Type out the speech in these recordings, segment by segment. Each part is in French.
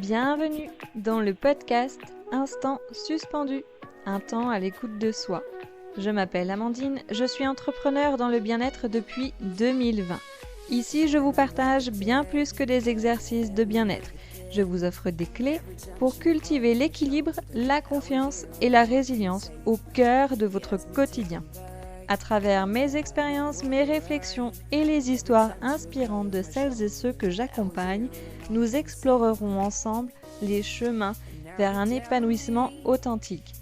Bienvenue dans le podcast Instant suspendu, un temps à l'écoute de soi. Je m'appelle Amandine, je suis entrepreneur dans le bien-être depuis 2020. Ici, je vous partage bien plus que des exercices de bien-être. Je vous offre des clés pour cultiver l'équilibre, la confiance et la résilience au cœur de votre quotidien. À travers mes expériences, mes réflexions et les histoires inspirantes de celles et ceux que j'accompagne, nous explorerons ensemble les chemins vers un épanouissement authentique.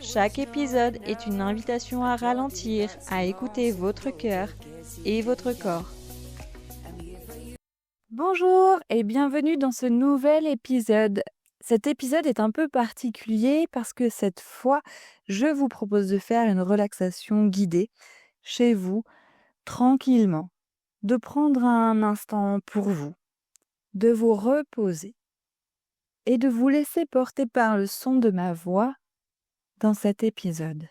Chaque épisode est une invitation à ralentir, à écouter votre cœur et votre corps. Bonjour et bienvenue dans ce nouvel épisode. Cet épisode est un peu particulier parce que cette fois, je vous propose de faire une relaxation guidée chez vous, tranquillement, de prendre un instant pour vous, de vous reposer et de vous laisser porter par le son de ma voix dans cet épisode.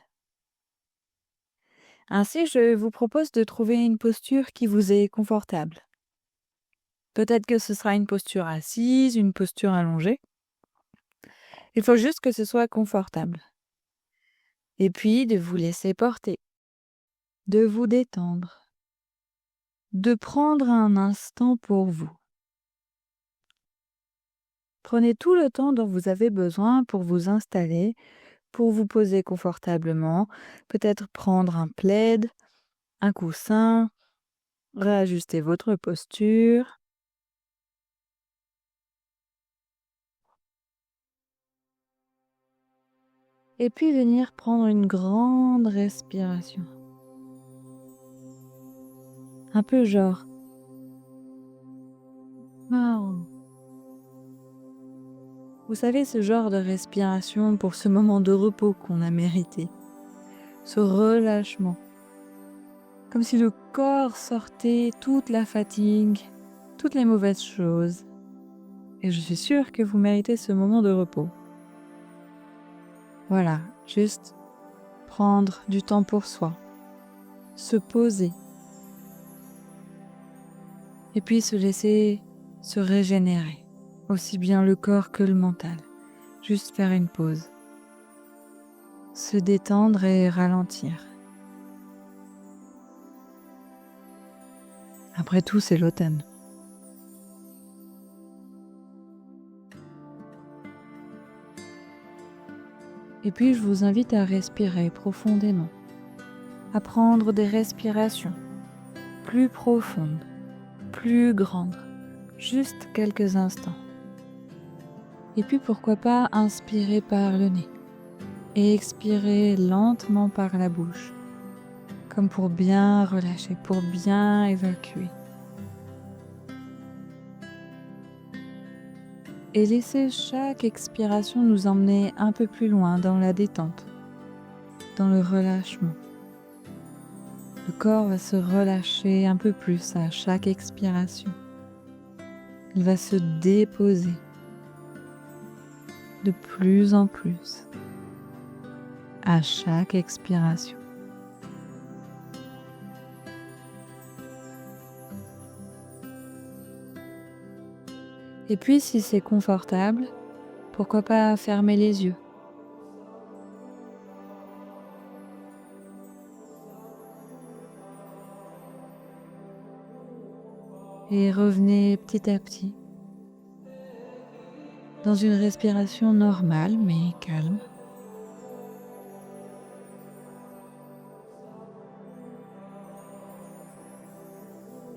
Ainsi, je vous propose de trouver une posture qui vous est confortable. Peut-être que ce sera une posture assise, une posture allongée. Il faut juste que ce soit confortable. Et puis, de vous laisser porter, de vous détendre, de prendre un instant pour vous. Prenez tout le temps dont vous avez besoin pour vous installer, pour vous poser confortablement, peut-être prendre un plaid, un coussin, réajuster votre posture. Et puis venir prendre une grande respiration. Un peu genre. Wow. Vous savez, ce genre de respiration pour ce moment de repos qu'on a mérité. Ce relâchement. Comme si le corps sortait toute la fatigue, toutes les mauvaises choses. Et je suis sûre que vous méritez ce moment de repos. Voilà, juste prendre du temps pour soi, se poser, et puis se laisser se régénérer, aussi bien le corps que le mental. Juste faire une pause, se détendre et ralentir. Après tout, c'est l'automne. Et puis, je vous invite à respirer profondément, à prendre des respirations plus profondes, plus grandes, juste quelques instants. Et puis, pourquoi pas inspirer par le nez et expirer lentement par la bouche, comme pour bien relâcher, pour bien évacuer. Et laisser chaque expiration nous emmener un peu plus loin dans la détente, dans le relâchement. Le corps va se relâcher un peu plus à chaque expiration. Il va se déposer de plus en plus à chaque expiration. Et puis, si c'est confortable, pourquoi pas fermer les yeux? Et revenez petit à petit dans une respiration normale mais calme.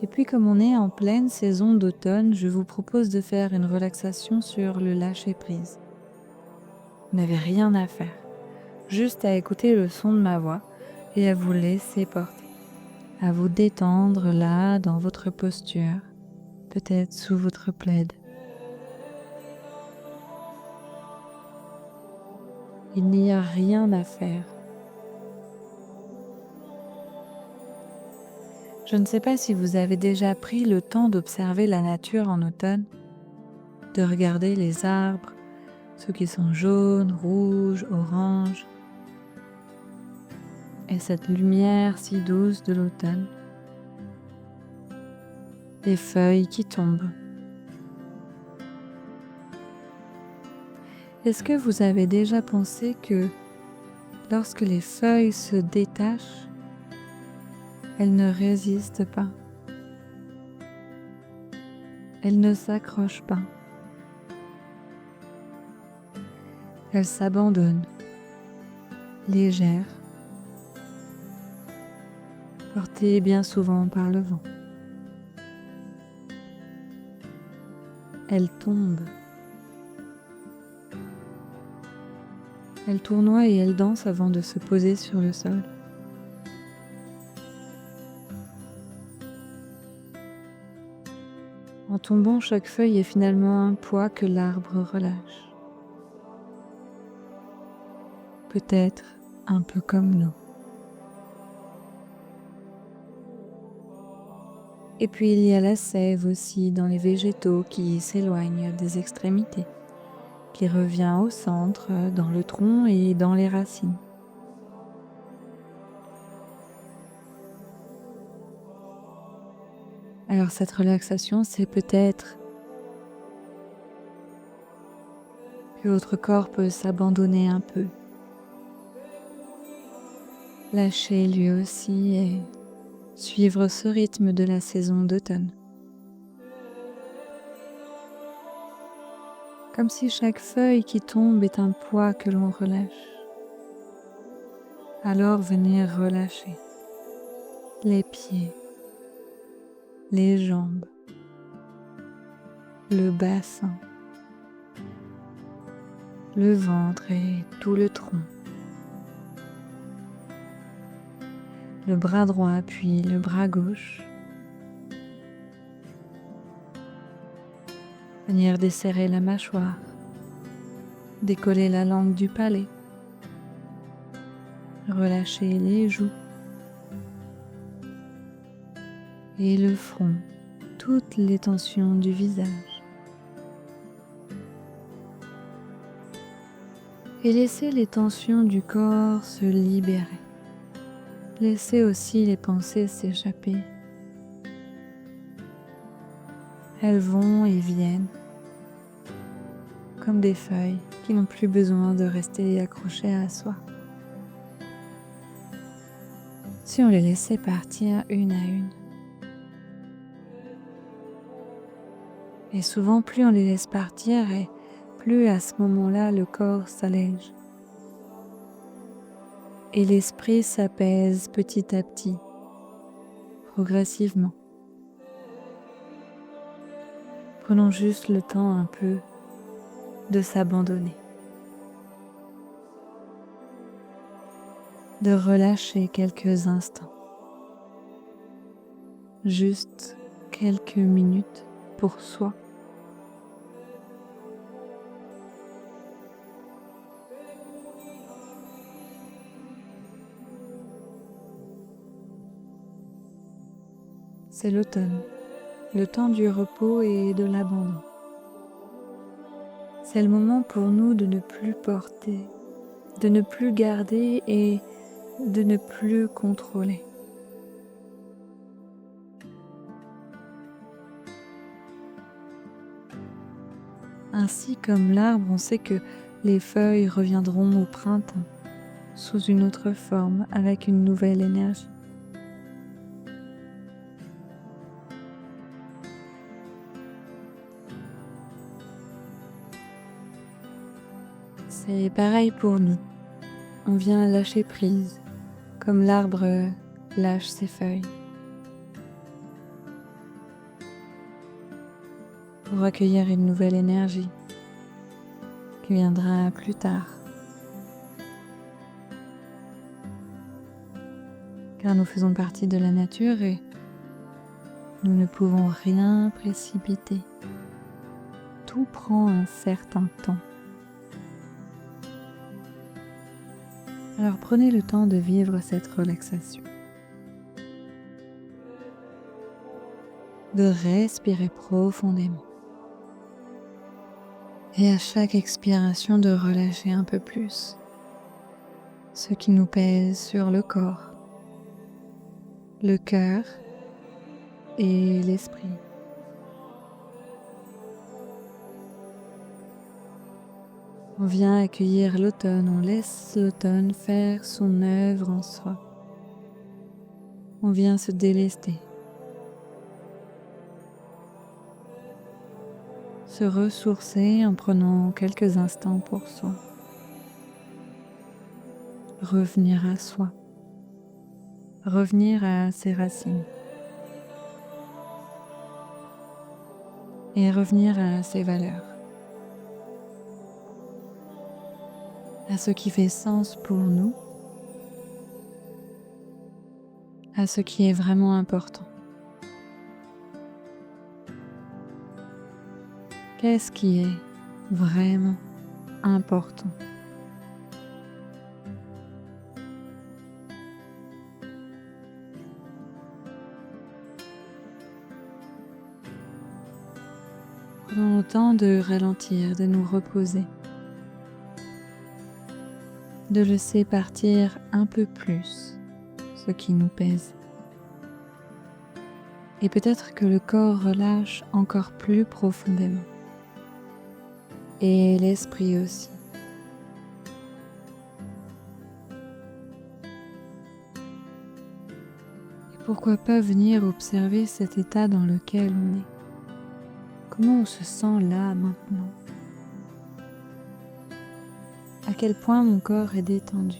Et puis comme on est en pleine saison d'automne, je vous propose de faire une relaxation sur le lâcher-prise. Vous n'avez rien à faire, juste à écouter le son de ma voix et à vous laisser porter, à vous détendre là dans votre posture, peut-être sous votre plaid. Il n'y a rien à faire. Je ne sais pas si vous avez déjà pris le temps d'observer la nature en automne, de regarder les arbres, ceux qui sont jaunes, rouges, oranges, et cette lumière si douce de l'automne, les feuilles qui tombent. Est-ce que vous avez déjà pensé que lorsque les feuilles se détachent, elles ne résistent pas, elles ne s'accrochent pas, elles s'abandonnent, légères, portées bien souvent par le vent. Elles tombent. Elles tournoient et elles dansent avant de se poser sur le sol. En tombant, chaque feuille est finalement un poids que l'arbre relâche. Peut-être un peu comme nous. Et puis il y a la sève aussi dans les végétaux qui s'éloignent des extrémités, qui revient au centre, dans le tronc et dans les racines. Alors cette relaxation, c'est peut-être que votre corps peut s'abandonner un peu, lâcher lui aussi et suivre ce rythme de la saison d'automne. Comme si chaque feuille qui tombe est un poids que l'on relâche. Alors venir relâcher les pieds, les jambes, le bassin, le ventre et tout le tronc. Le bras droit puis le bras gauche. Venir desserrer la mâchoire, décoller la langue du palais, relâcher les joues et le front, toutes les tensions du visage. Et laisser les tensions du corps se libérer. Laissez aussi les pensées s'échapper. Elles vont et viennent, comme des feuilles qui n'ont plus besoin de rester accrochées à soi. Si on les laissait partir une à une. Et souvent, plus on les laisse partir, et plus à ce moment-là, le corps s'allège. Et l'esprit s'apaise petit à petit, progressivement. Prenons juste le temps un peu de s'abandonner, de relâcher quelques instants, juste quelques minutes pour soi. C'est l'automne, le temps du repos et de l'abandon. C'est le moment pour nous de ne plus porter, de ne plus garder et de ne plus contrôler. Ainsi comme l'arbre, on sait que les feuilles reviendront au printemps, sous une autre forme, avec une nouvelle énergie. C'est pareil pour nous. On vient lâcher prise, comme l'arbre lâche ses feuilles. Pour accueillir une nouvelle énergie qui viendra plus tard. Car nous faisons partie de la nature et nous ne pouvons rien précipiter. Tout prend un certain temps. Alors prenez le temps de vivre cette relaxation. De respirer profondément. Et à chaque expiration de relâcher un peu plus ce qui nous pèse sur le corps, le cœur et l'esprit. On vient accueillir l'automne, on laisse l'automne faire son œuvre en soi. On vient se délester, se ressourcer en prenant quelques instants pour soi, revenir à soi, revenir à ses racines et revenir à ses valeurs, à ce qui fait sens pour nous, à ce qui est vraiment important. Qu'est-ce qui est vraiment important? Prenons le temps de ralentir, de nous reposer, de laisser partir un peu plus ce qui nous pèse. Et peut-être que le corps relâche encore plus profondément. Et l'esprit aussi. Et pourquoi pas venir observer cet état dans lequel on est? Comment on se sent là maintenant? À quel point mon corps est détendu?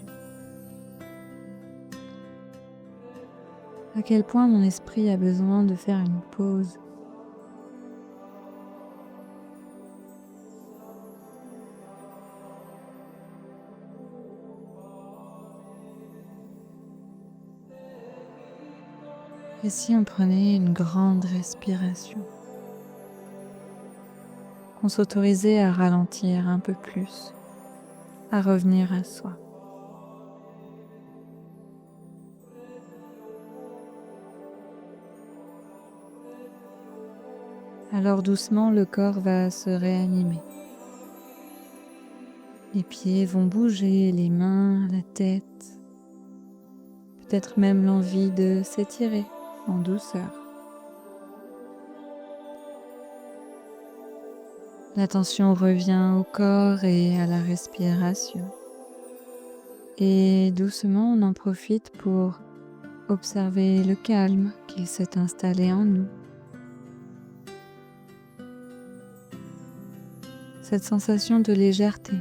À quel point mon esprit a besoin de faire une pause? Et si on prenait une grande respiration? Qu'on s'autorisait à ralentir un peu plus, à revenir à soi. Alors doucement, le corps va se réanimer. Les pieds vont bouger, les mains, la tête, peut-être même l'envie de s'étirer en douceur. L'attention revient au corps et à la respiration. Et doucement, on en profite pour observer le calme qui s'est installé en nous. Cette sensation de légèreté,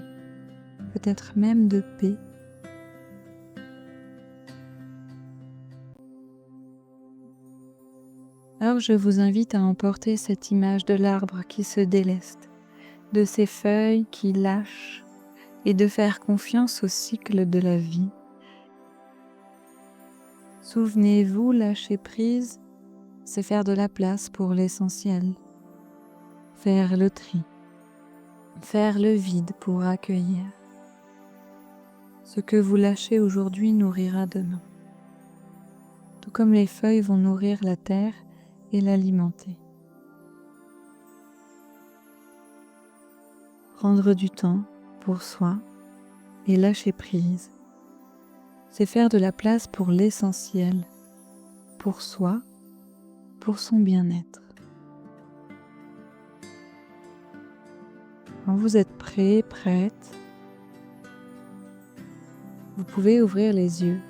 peut-être même de paix. Alors je vous invite à emporter cette image de l'arbre qui se déleste, de ses feuilles qui lâchent et de faire confiance au cycle de la vie. Souvenez-vous, lâcher prise, c'est faire de la place pour l'essentiel, faire le tri, faire le vide pour accueillir. Ce que vous lâchez aujourd'hui nourrira demain, tout comme les feuilles vont nourrir la terre et l'alimenter. Prendre du temps pour soi et lâcher prise, c'est faire de la place pour l'essentiel, pour soi, pour son bien-être. Quand vous êtes prêt, prête, vous pouvez ouvrir les yeux.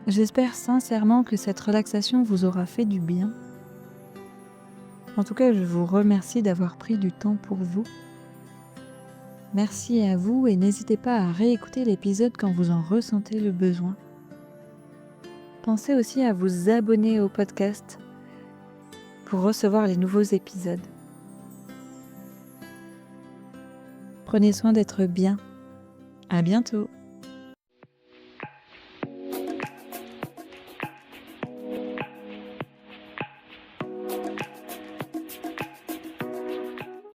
J'espère sincèrement que cette relaxation vous aura fait du bien. En tout cas, je vous remercie d'avoir pris du temps pour vous. Merci à vous et n'hésitez pas à réécouter l'épisode quand vous en ressentez le besoin. Pensez aussi à vous abonner au podcast pour recevoir les nouveaux épisodes. Prenez soin d'être bien. À bientôt.